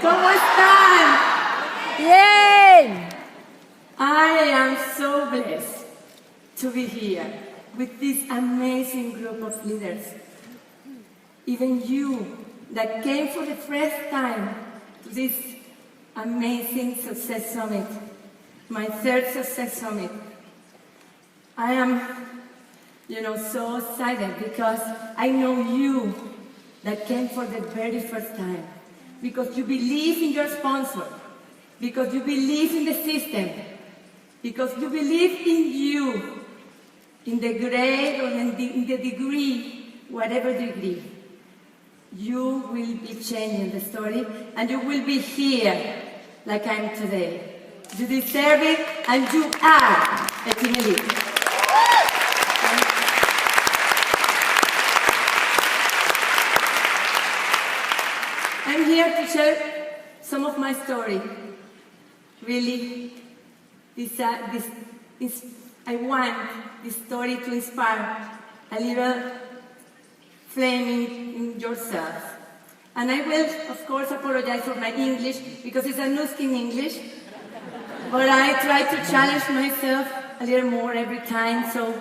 ¿Cómo están? Bien. I am so blessed to be here with this amazing group of leaders. Even you that came for the first time to this amazing Success Summit, my third Success Summit. I am, so excited because I know you that came for the very first time, because you believe in your sponsor, because you believe in the system, because you believe in you, in the grade or in the degree, whatever degree. You will be changing the story, and you will be here like I am today. You deserve it, and you are a team elite. I'm here to share some of my story. Really, I want this story to inspire a little flame in yourself. And I will, of course, apologize for my English, because it's a Nuskin English. But I try to challenge myself a little more every time, so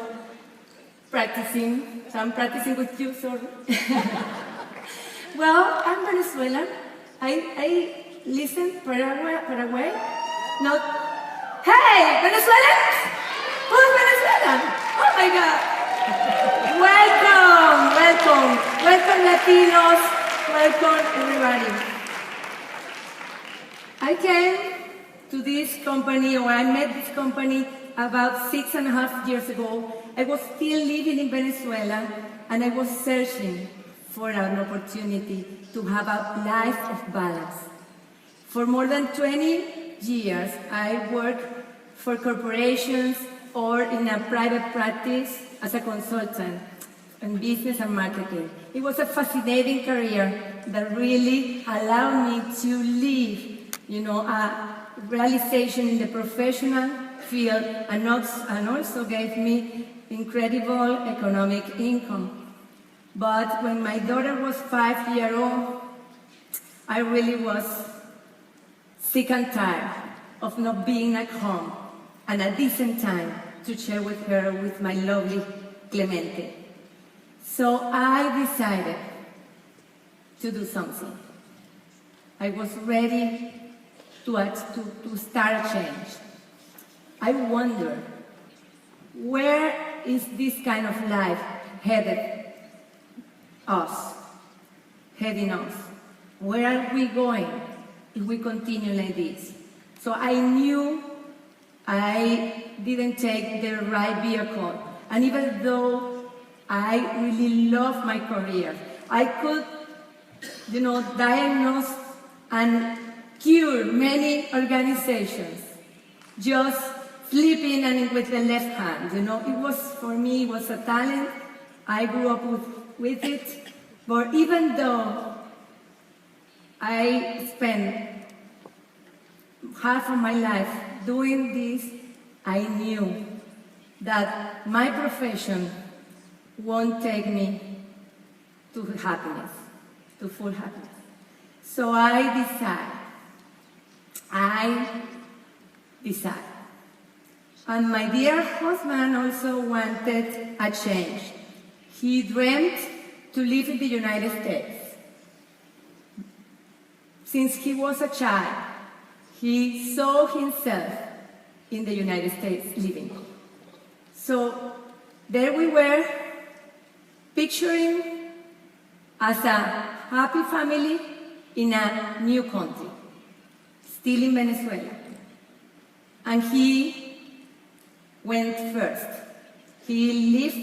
practicing. So I'm practicing with you, sorry. Well, I'm Venezuelan. I listen Paraguay. Not. Hey, Venezuelans! Who's Venezuelan? Oh my God! Welcome Latinos, welcome everybody. I came to this company, or I met this company about 6.5 years ago. I was still living in Venezuela, and I was searching for an opportunity to have a life of balance. For more than 20 years, I worked for corporations or in a private practice as a consultant in business and marketing. It was a fascinating career that really allowed me to live, a realization in the professional field, and also gave me incredible economic income. But when my daughter was 5 years old, I really was sick and tired of not being at home and a decent time to share with her, with my lovely Clemente. So I decided to do something. I was ready to start a change. I wonder, where is this kind of life heading us? Where are we going if we continue like this? So I knew I didn't take the right vehicle. And even though I really love my career, I could, diagnose and cure many organizations just flipping and with the left hand. It was, for me, it was a talent. I grew up with it. But even though I spent half of my life doing this, I knew that my profession won't take me to happiness, to full happiness. So I decided. And my dear husband also wanted a change. He dreamed to live in the United States. Since he was a child, he saw himself in the United States living. So there we were, picturing as a happy family in a new country, still in Venezuela. And he went first. He left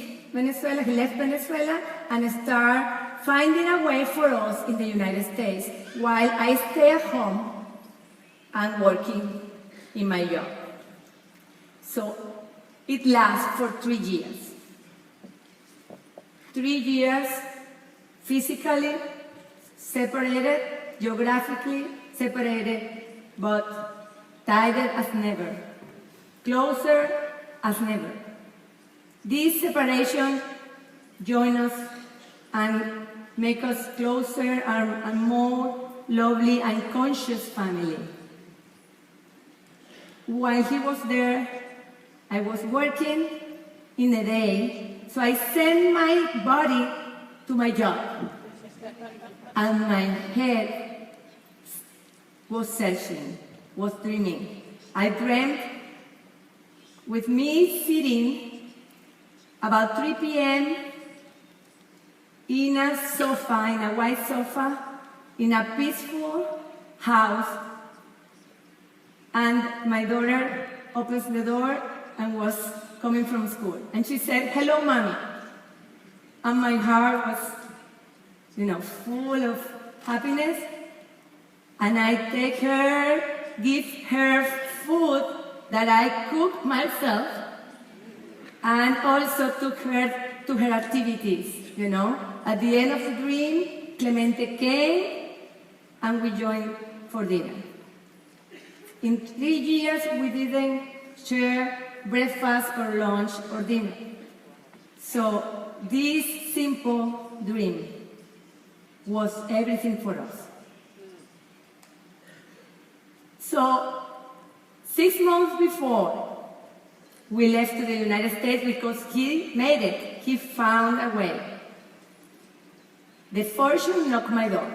Venezuela and started finding a way for us in the United States, while I stay at home and working in my job. So it lasts for 3 years. 3 years physically separated, geographically separated, but tied as never, closer as never. This separation join us and make us closer and more lovely and conscious family. While he was there, I was working in a day, so I sent my body to my job, and my head was searching, was dreaming. I dreamt with me sitting about 3 p.m. in a sofa, in a white sofa, in a peaceful house, and my daughter opens the door and was coming from school. And she said, "Hello, Mommy." And my heart was, full of happiness. And I take her, give her food that I cook myself, and also took her to her activities, At the end of the dream, Clemente came, and we joined for dinner. In 3 years, we didn't share breakfast or lunch or dinner. So this simple dream was everything for us. So 6 months before we left to the United States, because he made it, he found a way. The fortune knocked my door.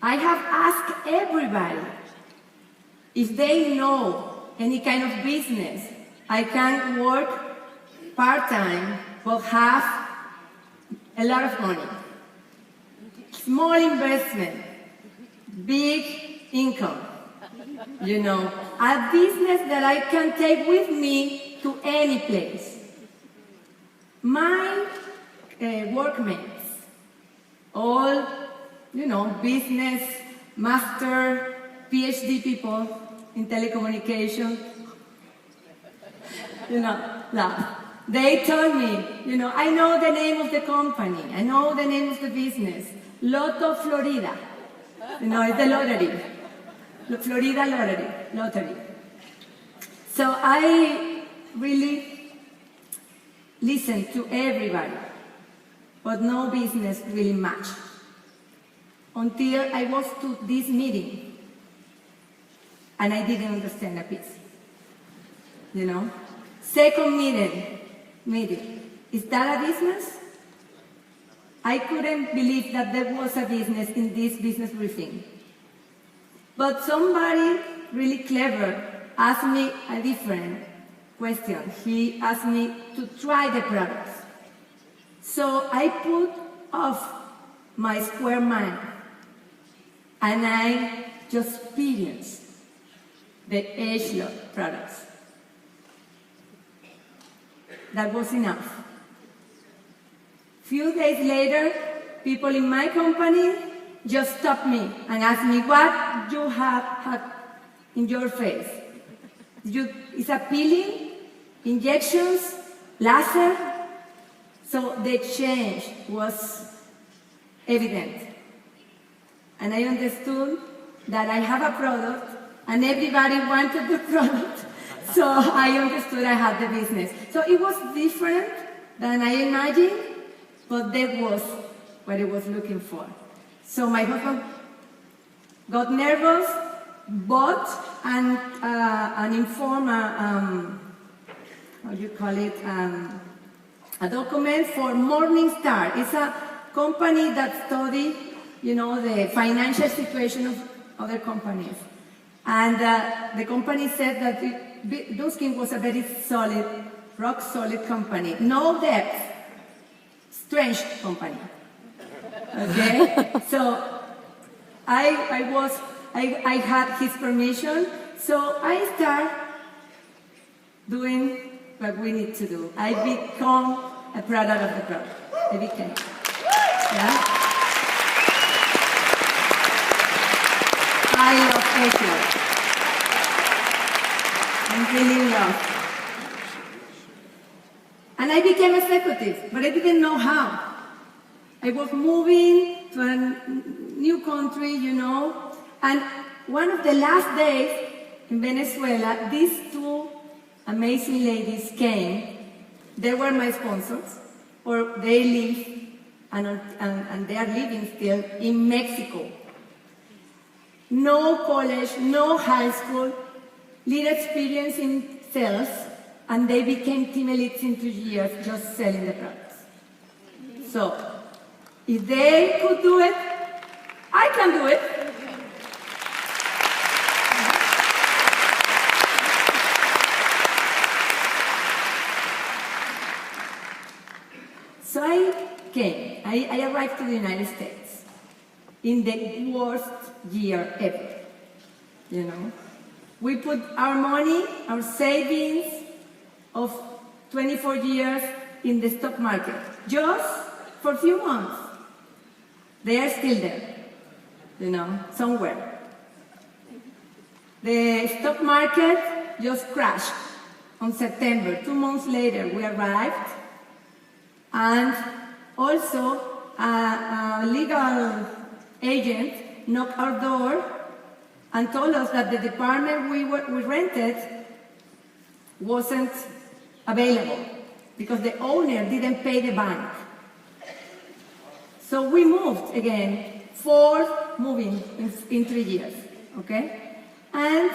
I have asked everybody if they know any kind of business. I can work part-time, but have a lot of money. Small investment, big income. A business that I can take with me to any place. My workmates, all, business, master, PhD people in telecommunications, laugh. They told me, I know the name of the company, I know the name of the business, Lotto Florida. It's the lottery. The Florida lottery. So I really listened to everybody, but no business really matched. Until I was to this meeting, and I didn't understand a piece. Second meeting. Is that a business? I couldn't believe that there was a business in this business briefing. But somebody really clever asked me a different question. He asked me to try the products. So I put off my square mind, and I just experienced the H-Lot products. That was enough. Few days later, people in my company just stopped me and asked me, what you have in your face? Is a peeling, injections, laser? So the change was evident. And I understood that I have a product and everybody wanted the product. So I understood I had the business. So it was different than I imagined, but that was what I was looking for. So my husband got nervous, bought an informa, a document for Morningstar. It's a company that studies, the financial situation of other companies. And the company said that Duskin was a very solid, rock-solid company. No debt. Strange company. Okay? So I had his permission, so I start doing what we need to do. I become a product of the product. I became. Yeah? I love special. I'm really loved. And I became executive, but I didn't know how. I was moving to a new country, and one of the last days in Venezuela, these two amazing ladies came. They were my sponsors, or they live, and they are living still in Mexico. No college, no high school, little experience in sales, and they became team elites in 2 years just selling the products. So, if they could do it, I can do it. So I came. I arrived to the United States in the worst year ever. We put our money, our savings of 24 years in the stock market, just for a few months. They are still there, somewhere. The stock market just crashed on September. 2 months later, we arrived, and also a legal agent knocked our door and told us that the department we rented wasn't available because the owner didn't pay the bank. So we moved again, 4 moving in 3 years, okay? And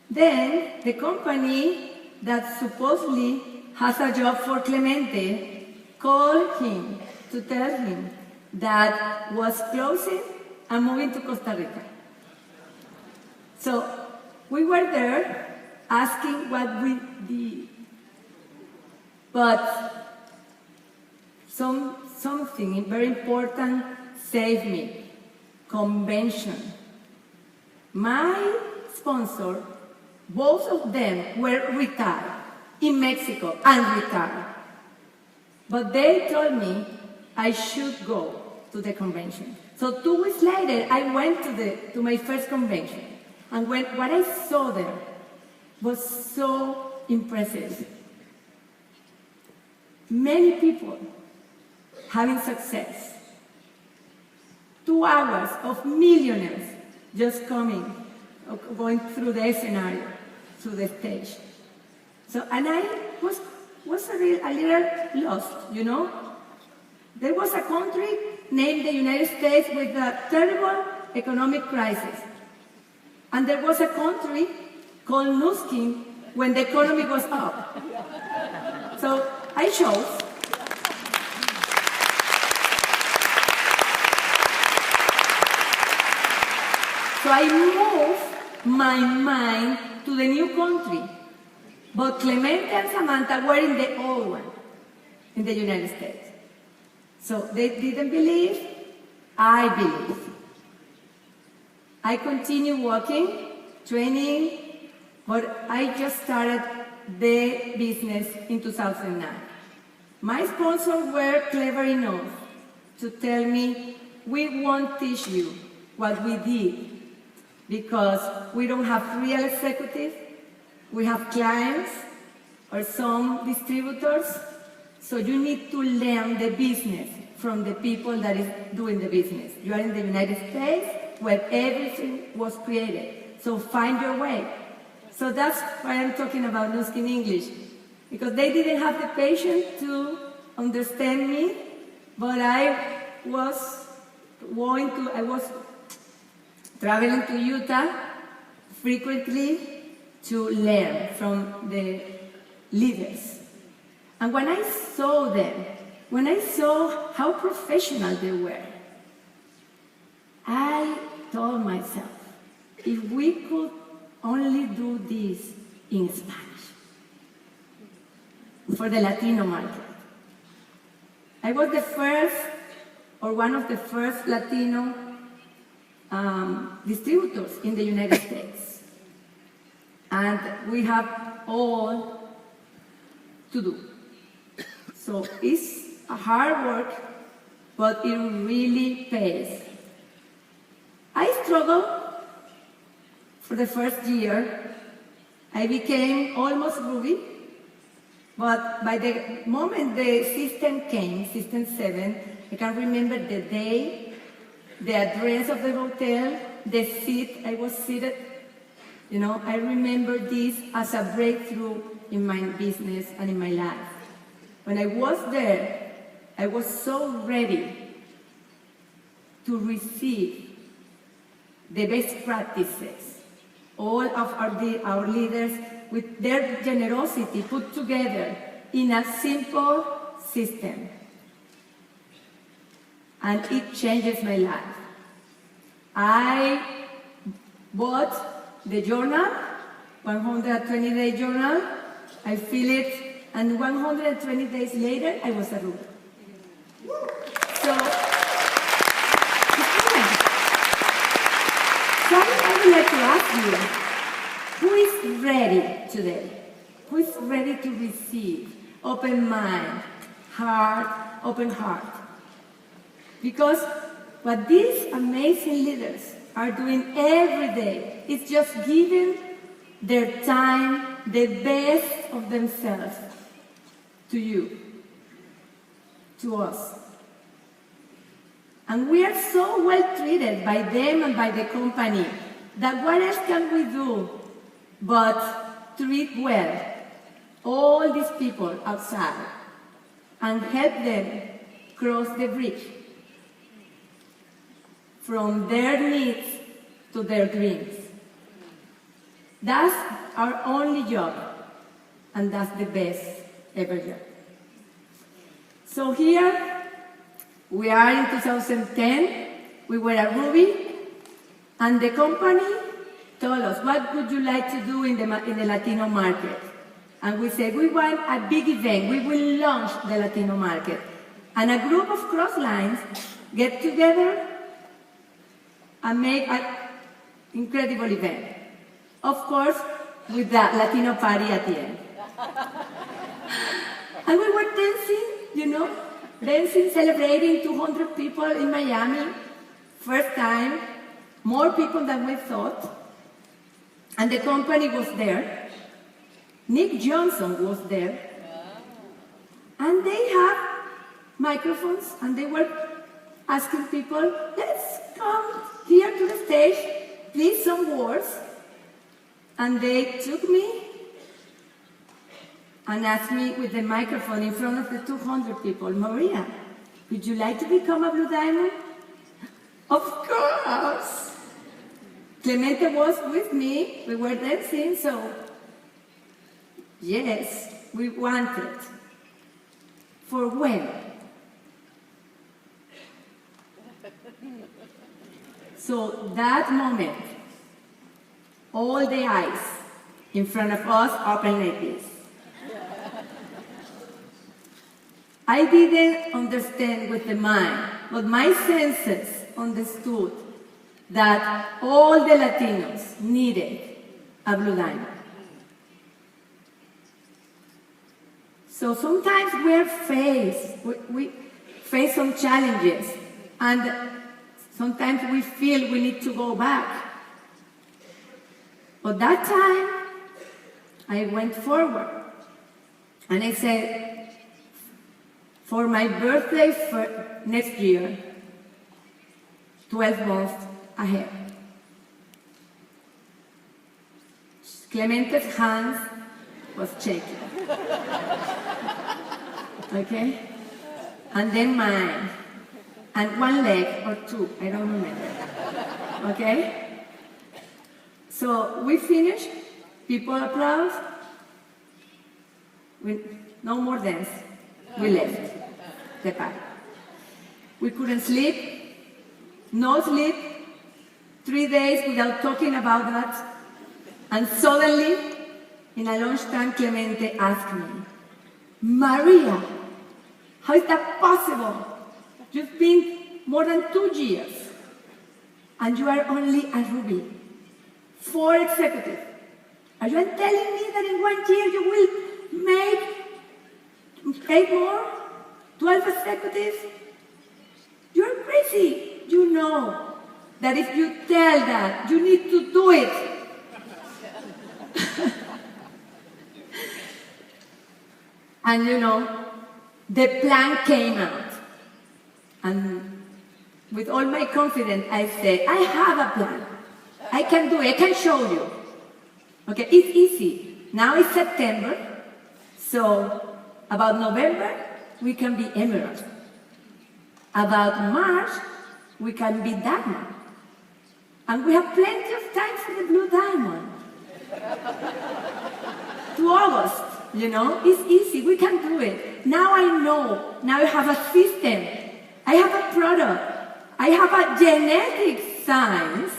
then the company that supposedly has a job for Clemente called him to tell him that was closing and moving to Costa Rica. So we were there asking what we did. But something very important saved me. Convention. My sponsor, both of them were retired in Mexico and retired. But they told me I should go to the convention. So 2 weeks later, I went to my first convention. And what I saw there was so impressive. Many people having success. 2 hours of millionaires just coming, going through the scenario, through the stage. So, and I was a little lost, There was a country named the United States with a terrible economic crisis. And there was a country called Nuskin when the economy was up. So I chose. So I moved my mind to the new country. But Clemente and Samantha were in the old one, in the United States. So they didn't believe, I believed. I continued working, training, but I just started the business in 2009. My sponsors were clever enough to tell me, we won't teach you what we did because we don't have real executives, we have clients or some distributors, so you need to learn the business from the people that is doing the business. You are in the United States where everything was created, so find your way. So that's why I'm talking about Nuskin English, because they didn't have the patience to understand me, but I was traveling to Utah frequently to learn from the leaders. And when I saw them, when I saw how professional they were, I told myself, if we could only do this in Spanish for the Latino market. I was the first, or one of the first Latino distributors in the United States. And we have all to do. So it's a hard work, but it really pays. I struggled the first year, I became almost Ruby, but by the moment the system came, System 7, I can remember the day, the address of the hotel, the seat I was seated. You know, I remember this as a breakthrough in my business and in my life. When I was there, I was so ready to receive the best practices. All of our leaders, with their generosity, put together in a simple system. And it changes my life. I bought the journal, 120-day journal. I fill it, and 120 days later, I was a Ruby. So I would like to ask you, who is ready today? Who is ready to receive? Open mind, open heart. Because what these amazing leaders are doing every day is just giving their time, the best of themselves to you, to us. And we are so well treated by them and by the company that what else can we do but treat well all these people outside and help them cross the bridge from their needs to their dreams. That's our only job, and that's the best ever job. So here, we are in 2010, we were a Ruby, and the company told us, what would you like to do in the Latino market? And we said, we want a big event, we will launch the Latino market. And a group of crosslines get together and make an incredible event. Of course, with that Latino party at the end. And we were dancing, dancing, celebrating 200 people in Miami. First time, more people than we thought. And the company was there. Nick Johnson was there. And they had microphones, and they were asking people, let's come here to the stage, please some words. And they took me and asked me with the microphone in front of the 200 people, Maria, would you like to become a Blue Diamond? Of course. Clemente was with me, we were dancing, so yes, we wanted. For when? So that moment, all the eyes in front of us opened like this. I didn't understand with the mind, but my senses understood that all the Latinos needed a Blue Diamond. So sometimes we face some challenges, and sometimes we feel we need to go back. But that time, I went forward, and I said, for my birthday for next year, 12 months ahead. Clemente's hands was shaking. Okay? And then mine. And one leg or two, I don't remember. Okay? So we finished, people applaud, no more dance. We left the party. We couldn't sleep, no sleep, 3 days without talking about that. And suddenly, in a lunchtime, Clemente asked me, Maria, how is that possible? You've been more than 2 years, and you are only a Ruby. 4 executives. Are you telling me that in 1 year you will make 8 more? 12 executives? You're crazy. You know that if you tell that, you need to do it. And the plan came out. And with all my confidence, I said, I have a plan. I can do it, I can show you. Okay, it's easy. Now it's September, so about November, we can be emerald. About March, we can be diamond. And we have plenty of time for the blue diamond. To August, it's easy, we can do it. Now I know, now I have a system, I have a product, I have a genetic science,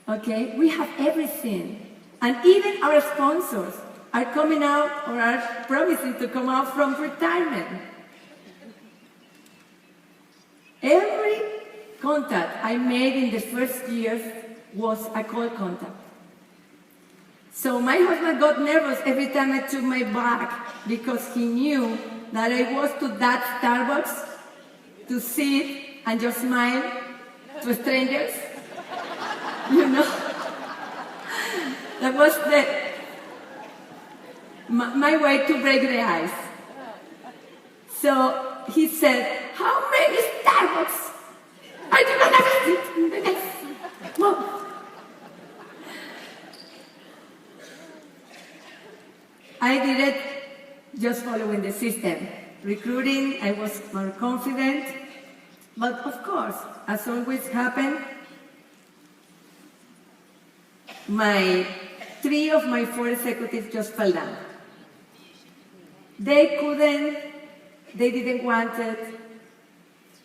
okay? We have everything. And even our sponsors are coming out or are promising to come out from retirement. Every contact I made in the first years was a cold contact. So my husband got nervous every time I took my bag because he knew that I was to that Starbucks to sit and just smile to strangers. That was my way to break the ice. So he said, how many Starbucks are you gonna visit in the next month? I did it just following the system. Recruiting, I was more confident. But of course, as always happened, three of my four executives just fell down. They couldn't, they didn't want it.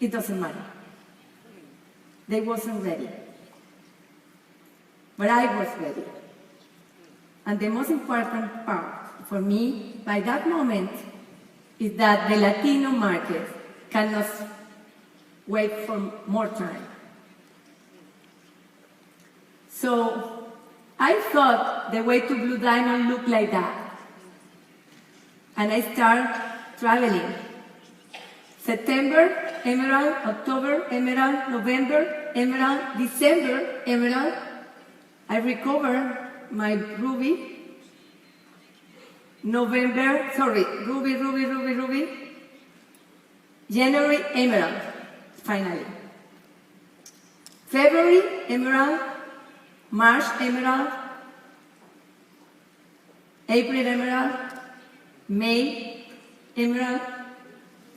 It doesn't matter. They wasn't ready. But I was ready. And the most important part for me, by that moment, is that the Latino market cannot wait for more time. So I thought the way to Blue Diamond looked like that. And I started traveling. September, emerald, October, emerald, November, emerald, December, emerald. I recovered my ruby. Ruby. January, emerald, finally. February, emerald. March, emerald. April, emerald. May, emerald.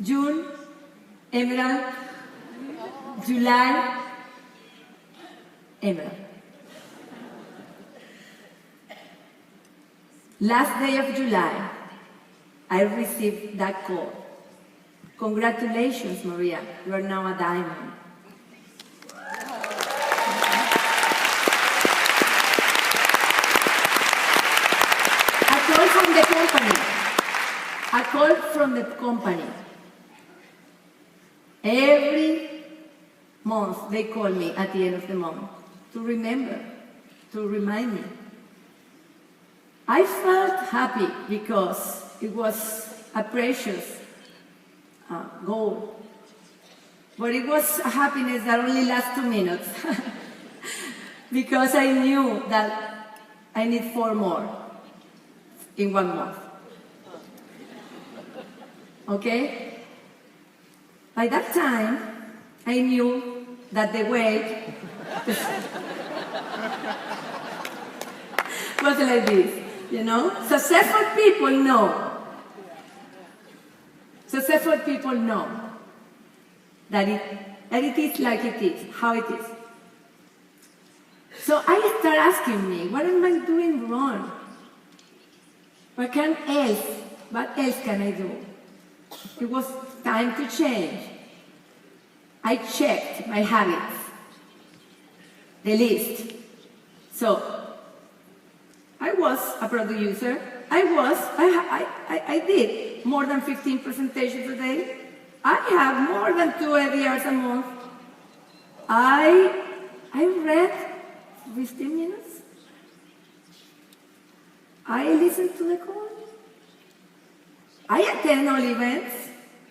June, emerald. July, emerald. Last day of July, I received that call. Congratulations, Maria, you are now a diamond. A call from the company. Every month they call me at the end of the month to remember, to remind me. I felt happy because it was a precious goal. But it was a happiness that only lasts 2 minutes. Because I knew that I need 4 more in 1 month. Okay? By that time, I knew that the wait was like this. Successful people know. Successful people know that it is like it is, how it is. So I start asking me, what am I doing wrong? What else can I do? It was time to change. I checked my habits, the list. So I was a producer. I did more than 15 presentations a day. I have more than 2 ADRs a month. I read 15 minutes. I listened to the call. I attend all events.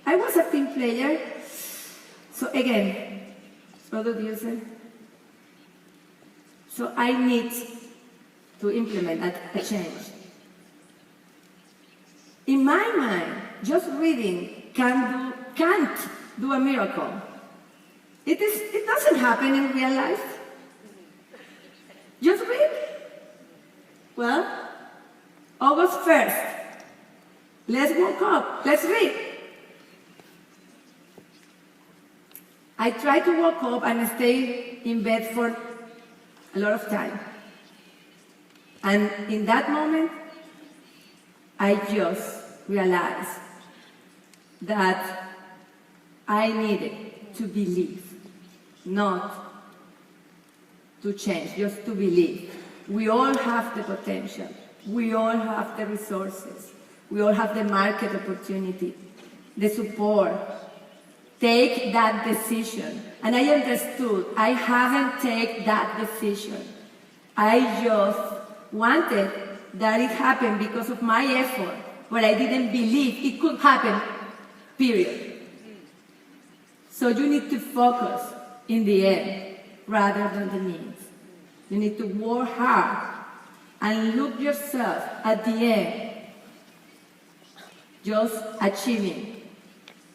I was a team player. So again, producer. So I need to implement a change. In my mind, just reading can't do a miracle. It doesn't happen in real life. Just read. Well, August 1st, let's wake up, let's read. I try to wake up and stay in bed for a lot of time. And in that moment, I just realized that I needed to believe, not to change, just to believe. We all have the potential. We all have the resources. We all have the market opportunity, the support. Take that decision. And I understood I haven't taken that decision. I just wanted that it happened because of my effort, but I didn't believe it could happen, period. So you need to focus in the end rather than the means. You need to work hard and look yourself at the end, just achieving,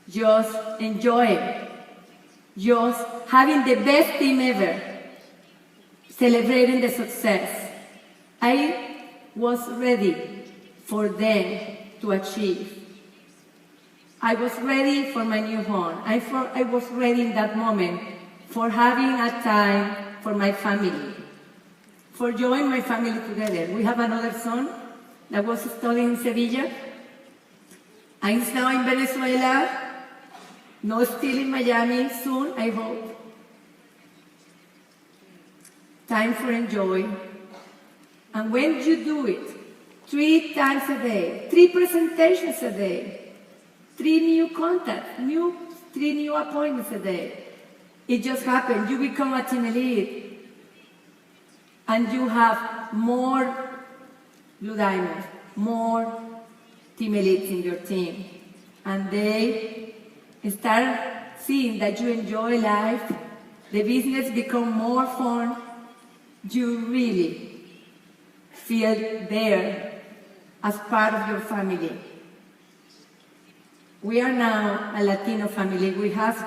just enjoying, just having the best team ever, celebrating the success. I was ready for them to achieve. I was ready for my new home. I was ready in that moment for having a time for my family, for joining my family together. We have another son that was studying in Sevilla, and he's now in Venezuela, no, still in Miami, soon, I hope. Time for enjoy. And when you do it 3 times a day, 3 presentations a day, 3 new contacts, 3 new appointments a day, it just happens. You become a team lead, and you have more Blue Diamonds, more team elites in your team, and they start seeing that you enjoy life, the business become more fun, you really feel there as part of your family. We are now a Latino family. We have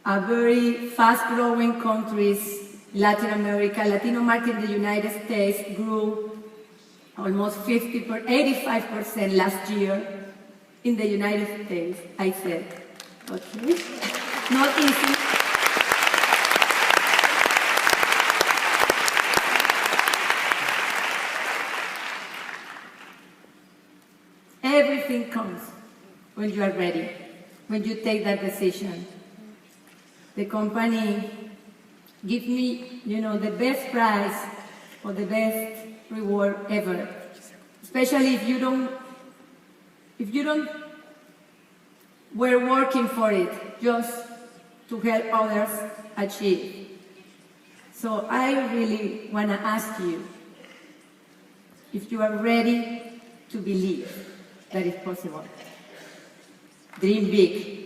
a very fast-growing countries, Latin America. Latino market in the United States grew almost 85% last year. In the United States, I said, okay, not easy. Everything comes when you are ready, when you take that decision. The company gives me, the best price or the best reward ever, especially if you don't were working for it just to help others achieve. So I really want to ask you if you are ready to believe that it's possible. Dream big.